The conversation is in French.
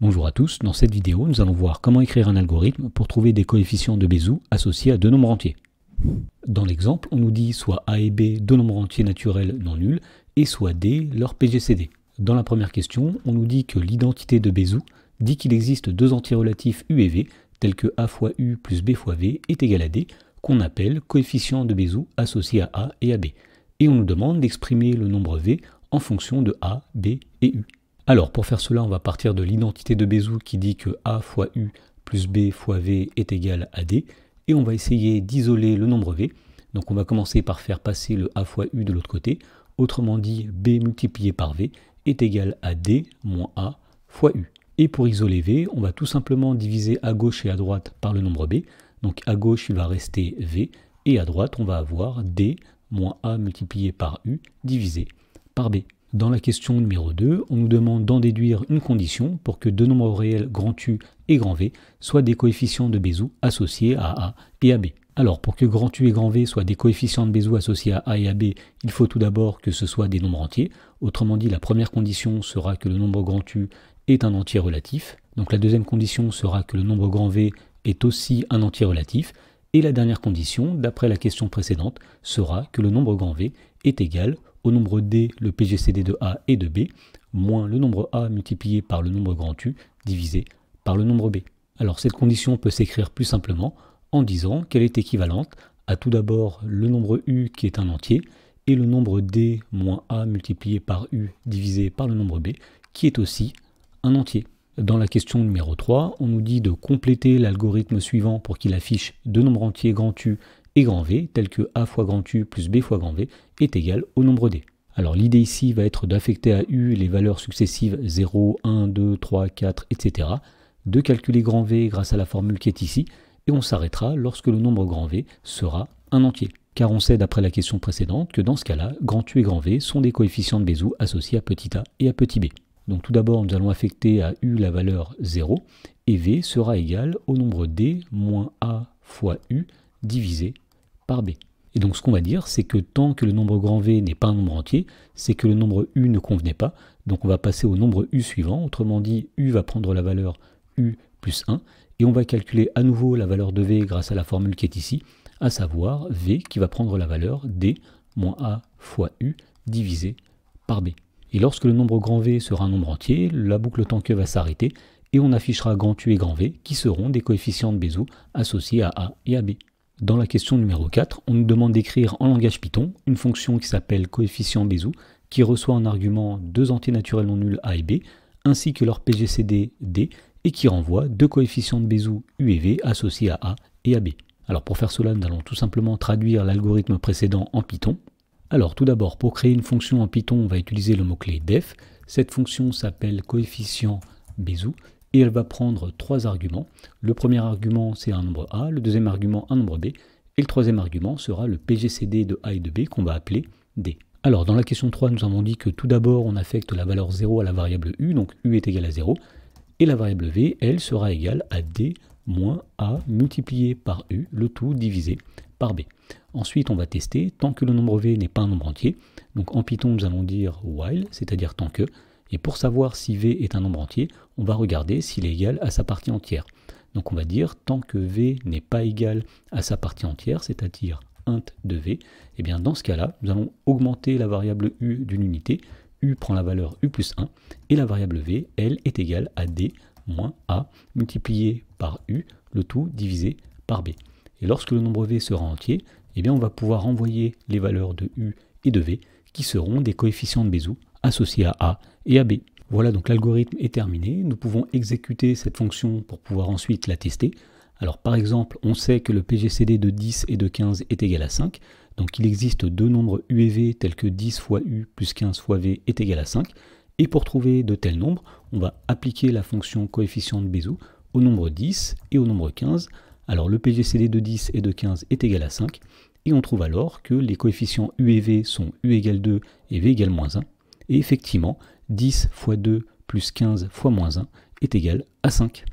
Bonjour à tous, dans cette vidéo, nous allons voir comment écrire un algorithme pour trouver des coefficients de Bézout associés à deux nombres entiers. Dans l'exemple, on nous dit soit A et B deux nombres entiers naturels non nuls, et soit D leur PGCD. Dans la première question, on nous dit que l'identité de Bézout dit qu'il existe deux entiers relatifs U et V, tels que A fois U plus B fois V est égal à D, qu'on appelle coefficients de Bézout associés à A et à B. Et on nous demande d'exprimer le nombre V en fonction de A, B et U. Alors pour faire cela, on va partir de l'identité de Bézout qui dit que A fois U plus B fois V est égal à D, et on va essayer d'isoler le nombre V. Donc on va commencer par faire passer le A fois U de l'autre côté, autrement dit B multiplié par V est égal à D moins A fois U. Et pour isoler V, on va tout simplement diviser à gauche et à droite par le nombre B. Donc à gauche il va rester V, et à droite on va avoir D moins A multiplié par U divisé par B. Dans la question numéro 2, on nous demande d'en déduire une condition pour que deux nombres réels grand U et grand V soient des coefficients de Bézout associés à A et à B. Alors pour que grand U et grand V soient des coefficients de Bézout associés à A et à B, il faut tout d'abord que ce soit des nombres entiers. Autrement dit, la première condition sera que le nombre grand U est un entier relatif. Donc la deuxième condition sera que le nombre grand V est aussi un entier relatif. Et la dernière condition, d'après la question précédente, sera que le nombre grand V est égal au nombre D, le PGCD de A et de B, moins le nombre A multiplié par le nombre grand U divisé par le nombre B. Alors cette condition peut s'écrire plus simplement en disant qu'elle est équivalente à tout d'abord le nombre U qui est un entier et le nombre D moins A multiplié par U divisé par le nombre B qui est aussi un entier. Dans la question numéro 3, on nous dit de compléter l'algorithme suivant pour qu'il affiche deux nombres entiers grand U et grand V, tels que A fois grand U plus B fois grand V est égal au nombre D. Alors l'idée ici va être d'affecter à U les valeurs successives 0, 1, 2, 3, 4, etc. De calculer grand V grâce à la formule qui est ici, et on s'arrêtera lorsque le nombre grand V sera un entier. Car on sait d'après la question précédente que dans ce cas-là, grand U et grand V sont des coefficients de Bézout associés à petit a et à petit b. Donc tout d'abord, nous allons affecter à U la valeur 0, et V sera égal au nombre D moins A fois U divisé par B. Et donc ce qu'on va dire, c'est que tant que le nombre grand V n'est pas un nombre entier, c'est que le nombre U ne convenait pas. Donc on va passer au nombre U suivant, autrement dit, U va prendre la valeur U plus 1, et on va calculer à nouveau la valeur de V grâce à la formule qui est ici, à savoir V qui va prendre la valeur D moins A fois U divisé par B. Et lorsque le nombre grand V sera un nombre entier, la boucle tant que va s'arrêter, et on affichera grand U et grand V qui seront des coefficients de Bézout associés à A et à B. Dans la question numéro 4, on nous demande d'écrire en langage Python une fonction qui s'appelle coefficient Bézout, qui reçoit en argument deux entiers naturels non nuls A et B, ainsi que leur PGCD D, et qui renvoie deux coefficients de Bézout U et V associés à A et à B. Alors pour faire cela, nous allons tout simplement traduire l'algorithme précédent en Python. Alors tout d'abord, pour créer une fonction en Python, on va utiliser le mot-clé def. Cette fonction s'appelle coefficient Bézout, et elle va prendre trois arguments. Le premier argument, c'est un nombre A, le deuxième argument, un nombre B, et le troisième argument sera le PGCD de A et de B qu'on va appeler D. Alors, dans la question 3, nous avons dit que tout d'abord, on affecte la valeur 0 à la variable U, donc U est égal à 0, et la variable V, elle, sera égale à D moins A multiplié par U, le tout divisé par B. Ensuite, on va tester tant que le nombre V n'est pas un nombre entier. Donc en Python, nous allons dire while, c'est-à-dire tant que. Et pour savoir si V est un nombre entier, on va regarder s'il est égal à sa partie entière. Donc on va dire tant que V n'est pas égal à sa partie entière, c'est-à-dire int de V, et bien dans ce cas-là, nous allons augmenter la variable U d'une unité. U prend la valeur U plus 1, et la variable V, elle, est égale à D moins A multiplié par U, le tout divisé par B. Et lorsque le nombre V sera entier, eh bien on va pouvoir renvoyer les valeurs de U et de V, qui seront des coefficients de Bézout associés à A et à B. Voilà, donc l'algorithme est terminé. Nous pouvons exécuter cette fonction pour pouvoir ensuite la tester. Alors par exemple, on sait que le PGCD de 10 et de 15 est égal à 5. Donc il existe deux nombres U et V tels que 10 fois U plus 15 fois V est égal à 5. Et pour trouver de tels nombres, on va appliquer la fonction coefficient de Bézout au nombre 10 et au nombre 15. Alors le PGCD de 10 et de 15 est égal à 5. Et on trouve alors que les coefficients U et V sont U égale 2 et V égale moins 1. Et effectivement, 10 fois 2 plus 15 fois moins 1 est égal à 5.